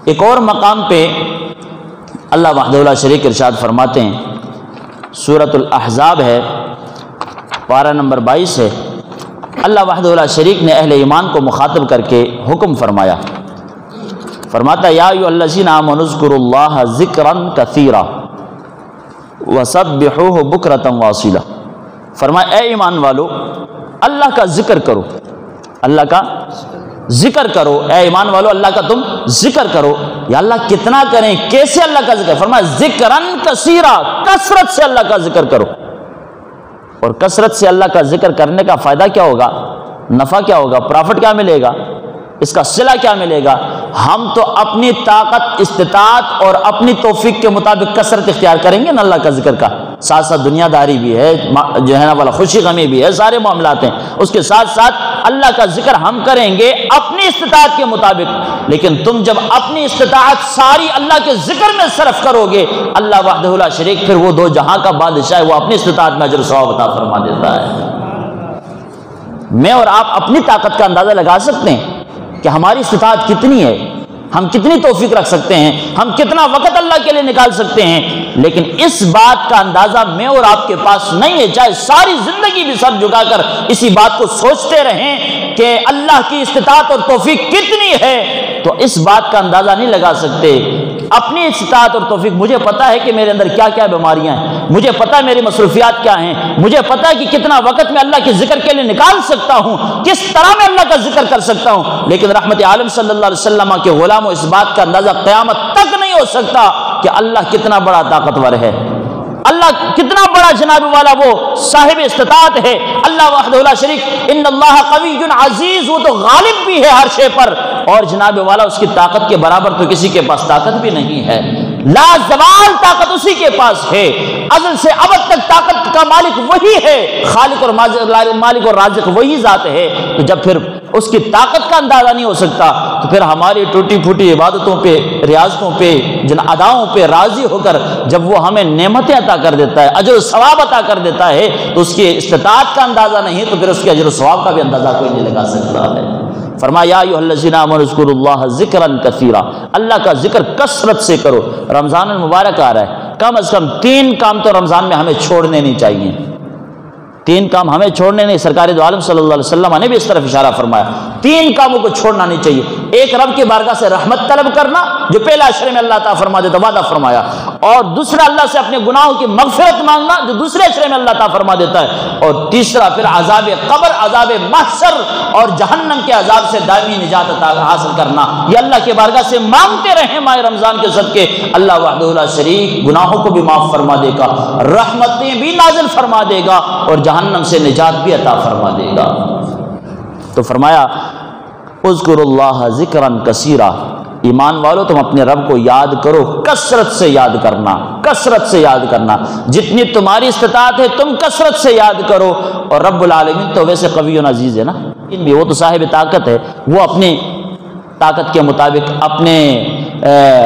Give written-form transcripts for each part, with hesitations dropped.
ایک اور مقام پہ اللہ وحدہ لا شریک ارشاد فرماتے ہیں، سورۃ الاحزاب ہے، پارہ نمبر 22 ہے۔ اللہ وحدہ لا شریک نے اہل ایمان کو مخاطب کر کے حکم فرمایا، فرماتا یا ایھا الذین آمنوا اذکروا اللہ ذکرا کثیرا وسبحوہ بکرۃ واصیلا۔ فرمایا اے ایمان والو اللہ کا ذکر کرو، اللہ کا ذکر کرو، اے ایمان والو اللہ کا تم ذکر کرو۔ یا اللہ کتنا کریں، کیسے اللہ کا ذکر؟ فرمایا ذکرا کثیرا، کثرت سے اللہ کا ذکر کرو۔ اور کثرت سے اللہ کا ذکر کرنے کا فائدہ کیا ہوگا، نفع کیا ہوگا، پرافٹ کیا ملے گا، اس کا صلہ کیا ملے گا؟ ہم تو اپنی طاقت استطاعت اور اپنی توفیق کے مطابق کثرت اختیار کریں گے نا اللہ کا ذکر کا، ساتھ ساتھ دنیا داری بھی ہے، جو ہے نا والا خوشی غمی بھی ہے، سارے معاملات ہیں، اس کے ساتھ ساتھ اللہ کا ذکر ہم کریں گے اپنی استطاعت کے مطابق۔ لیکن تم جب اپنی استطاعت ساری اللہ کے ذکر میں صرف کرو گے، اللہ وحدہ لا شریک پھر وہ دو جہاں کا بادشاہ ہے، وہ اپنی استطاعت میں اجر و ثواب عطا فرما دیتا ہے۔ میں اور آپ اپنی طاقت کا اندازہ لگا سکتے ہیں کہ ہماری استطاعت کتنی ہے، ہم کتنی توفیق رکھ سکتے ہیں، ہم کتنا وقت اللہ کے لیے نکال سکتے ہیں، لیکن اس بات کا اندازہ میں اور آپ کے پاس نہیں ہے۔ چاہے ساری زندگی بھی سر جھکا کر اسی بات کو سوچتے رہیں کہ اللہ کی استطاعت اور توفیق کتنی ہے، تو اس بات کا اندازہ نہیں لگا سکتے۔ اپنی استطاعت اور توفیق، مجھے پتا ہے کہ میرے اندر کیا کیا بیماریاں ہیں، مجھے پتا ہے میری مصروفیات کیا ہیں، مجھے پتا ہے کہ کتنا وقت میں اللہ کے ذکر کے لیے نکال سکتا ہوں، کس طرح میں اللہ کا ذکر کر سکتا ہوں۔ لیکن رحمت عالم صلی اللہ علیہ وسلم کے غلاموں اس بات کا اندازہ قیامت تک نہیں ہو سکتا کہ اللہ کتنا بڑا طاقتور ہے، اللہ کتنا بڑا جناب والا وہ صاحب استطاعت ہے۔ اللہ وحدہ لا شریک، ان اللہ قوی عزیز، وہ تو غالب بھی ہے ہر شے پر، اور جناب والا اس کی طاقت کے برابر تو کسی کے پاس طاقت بھی نہیں ہے۔ لا زوال طاقت اسی کے پاس ہے، ازل سے ابد تک طاقت کا مالک وہی ہے، خالق اور مالک اور رازق وہی ذات ہے۔ تو جب پھر اس کی طاقت کا اندازہ نہیں ہو سکتا، تو پھر ہماری ٹوٹی پھوٹی عبادتوں پہ، ریاضتوں پہ، جن اداؤں پہ راضی ہو کر جب وہ ہمیں نعمتیں عطا کر دیتا ہے، اجر و ثواب عطا کر دیتا ہے، تو اس کی استطاعت کا اندازہ نہیں، تو پھر اس کے اجر و ثواب کا بھی اندازہ کوئی نہیں لگا سکتا ہے۔ فرمایا یا ایھا الذین آمنوا اذکروا اللہ ذکرا کثیرا، اللہ کا ذکر کثرت سے کرو۔ رمضان المبارک آ رہا ہے، کم از کم 3 کام تو رمضان میں ہمیں چھوڑنے نہیں چاہیے، 3 کام ہمیں چھوڑنے نہیں۔ سرکار دو عالم صلی اللہ علیہ وسلم نے بھی اس طرف اشارہ فرمایا، 3 کاموں کو چھوڑنا نہیں چاہیے۔ ایک رب کی بارگاہ سے رحمت طلب کرنا، جو پہلا عشرے میں اللہ تعالیٰ فرما دیتا، وعدہ فرمایا، اور دوسرا اللہ سے اپنے گناہوں کی مغفرت مانگنا، جو دوسرے عشرے میں اللہ تعالیٰ فرما دیتا ہے، اور تیسرا پھر عذاب قبر، عذاب محشر اور جہنم کے عذاب سے دائمی نجات حاصل کرنا، یہ اللہ کی بارگاہ سے مانگتے رہیں ماہ رمضان کے صدقے۔ اللہ وحدہ لا شریک گناہوں کو بھی معاف فرما دے گا، رحمتیں بھی نازل فرما دے گا، اور جہنم سے نجات بھی عطا فرما دے گا۔ تو فرمایا اذکروا اللہ ذکرا کثیرا، ایمان والو تم اپنے رب کو یاد کرو، کثرت سے یاد کرنا، کثرت سے یاد کرنا، جتنی تمہاری استطاعت ہے تم کثرت سے یاد کرو۔ اور رب العالمین تو ویسے قوی و عزیز ہے نا، وہ تو صاحب طاقت ہے، وہ اپنی طاقت کے مطابق، اپنے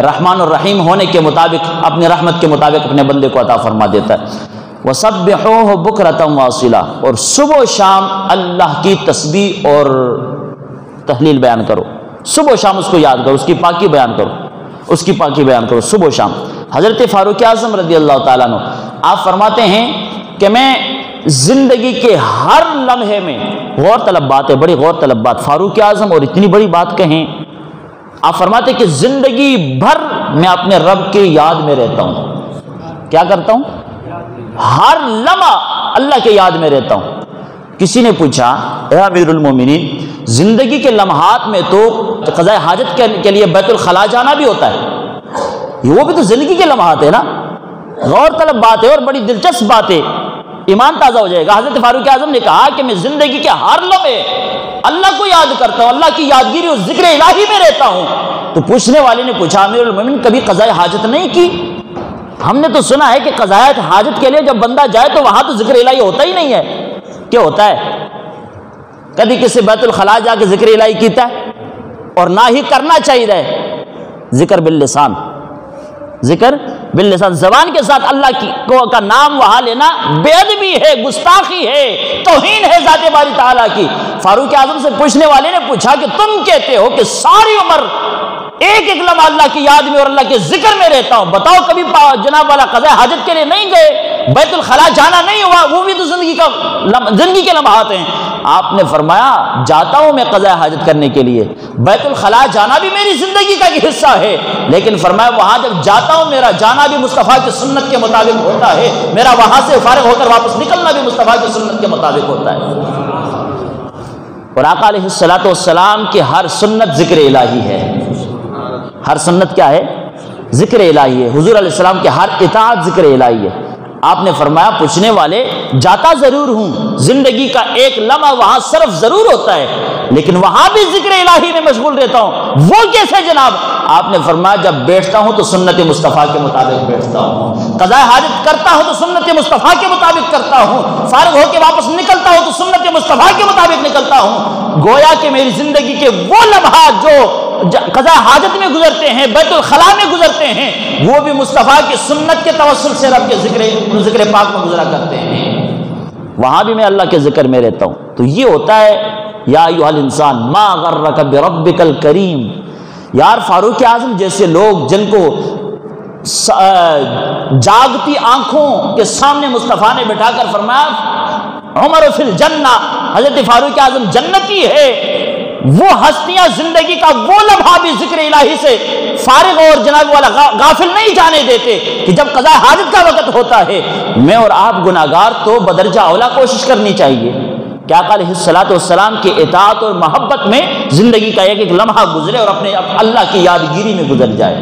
رحمان الرحیم ہونے کے مطابق، اپنے رحمت کے مطابق اپنے بندے کو عطا فرما دیتا ہے۔ وَسَبِّحُوهُ بُكْرَةً وَأَصِيلًا، اور صبح و شام اللہ کی تسبیح اور تحلیل بیان کرو، صبح و شام اس کو یاد کرو، اس کی پاکی بیان کرو، اس کی پاکی بیان کرو صبح و شام۔ حضرت فاروق اعظم رضی اللہ تعالیٰ عنہ آپ فرماتے ہیں کہ میں زندگی کے ہر لمحے میں، غور طلب بات ہے، بڑی غور طلب بات، فاروق اعظم اور اتنی بڑی بات کہیں، آپ فرماتے ہیں کہ زندگی بھر میں اپنے رب کی یاد میں رہتا ہوں۔ کیا کرتا ہوں؟ ہر لمحہ اللہ کے یاد میں رہتا ہوں۔ کسی نے پوچھا اے امیر المومنین، زندگی کے لمحات میں تو قضاء حاجت کے لیے بیت الخلاء جانا بھی ہوتا ہے، وہ بھی تو زندگی کے لمحات ہے نا، غور طلب بات ہے اور بڑی دلچسپ بات ہے، ایمان تازہ ہو جائے گا۔ حضرت فاروق اعظم نے کہا کہ میں زندگی کے ہر لمحے اللہ کو یاد کرتا ہوں، اللہ کی یادگیری اور ذکر الہی میں رہتا ہوں۔ تو پوچھنے والے نے پوچھا امیر المومنین کبھی قضاء حاجت نہیں کی؟ ہم نے تو سنا ہے کہ قضاء حاجت کے لیے جب بندہ جائے تو وہاں تو ذکر الہی ہوتا ہی نہیں ہے، کیا ہوتا ہے؟ کبھی کسی بیت الخلاء جا کے ذکر الہی کیتا ہے؟ اور نہ ہی کرنا چاہیے، ذکر باللسان، ذکر باللسان، زبان کے ساتھ اللہ کا نام وہاں لینا بے ادبی ہے، گستاخی ہے، توہین ہے ذات باری تعالیٰ کی۔ فاروق اعظم سے پوچھنے والے نے پوچھا کہ تم کہتے ہو کہ ساری عمر ایک ایک لمحہ اللہ کی یاد میں اور اللہ کے ذکر میں رہتا ہوں. بتاؤ کبھی جناب والا قضاء حاجت کے لیے نہیں گئے, بیت الخلا جانا نہیں ہوا, وہ بھی تو زندگی کے لمحات ہیں. آپ نے فرمایا جاتا ہوں میں قضاء حاجت کرنے کے لیے, بیت الخلا جانا بھی میری زندگی کا ایک حصہ ہے, لیکن فرمایا وہاں جب جاتا ہوں میرا جانا بھی مصطفیٰ کی سنت کے مطابق ہوتا ہے, میرا وہاں سے فارغ ہو کر واپس نکلنا بھی مصطفیٰ کی سنت کے مطابق ہوتا ہے. اور آقا علیہ الصلوۃ والسلام کی ہر سنت ذکر الہی ہے. ہر سنت کیا ہے؟ ذکر الہی ہے. حضور علیہ السلام کے ہر اطاعت ذکر الہی ہے. آپ نے فرمایا پوچھنے والے جاتا ضرور ہوں, زندگی کا ایک لمحہ وہاں صرف ضرور ہوتا ہے, لیکن وہاں بھی ذکر الہی میں مشغول رہتا ہوں. وہ کیسے جناب؟ آپ نے فرمایا جب بیٹھتا ہوں تو سنت مصطفیٰ کے مطابق بیٹھتا ہوں, قضاء حاجت کرتا ہوں تو سنت مصطفیٰ کے مطابق کرتا ہوں, فارغ ہو کے واپس نکلتا ہوں تو سنت مصطفیٰ کے مطابق نکلتا ہوں. گویا کہ میری زندگی کے وہ لمحات جو قضاء حاجت میں گزرتے ہیں, بیت الخلا میں گزرتے ہیں, وہ بھی مصطفیٰ کی سنت کے توسل سے رب کے ذکر پاک میں گزرا کرتے ہیں. وہاں بھی میں اللہ کے ذکر میں رہتا ہوں. تو یہ ہوتا ہے یا ایھا الانسان ما غرک بربک الکریم. یار فاروق اعظم جیسے لوگ جن کو جاگتی آنکھوں کے سامنے مصطفیٰ نے بٹھا کر فرمایا عمر فی الجنہ, حضرت فاروق اعظم جنتی ہے, وہ ہستیاں زندگی کا وہ لمحہ بھی ذکر الہی سے فارغ اور جناب والا غافل نہیں جانے دیتے کہ جب قضاء حاجت کا وقت ہوتا ہے. میں اور آپ گناہگار تو بدرجہ اولا کوشش کرنی چاہیے کہ آقا علیہ الصلوۃ والسلام کی اطاعت اور محبت میں زندگی کا ایک ایک لمحہ گزرے اور اپنے اللہ کی یادگیری میں گزر جائے.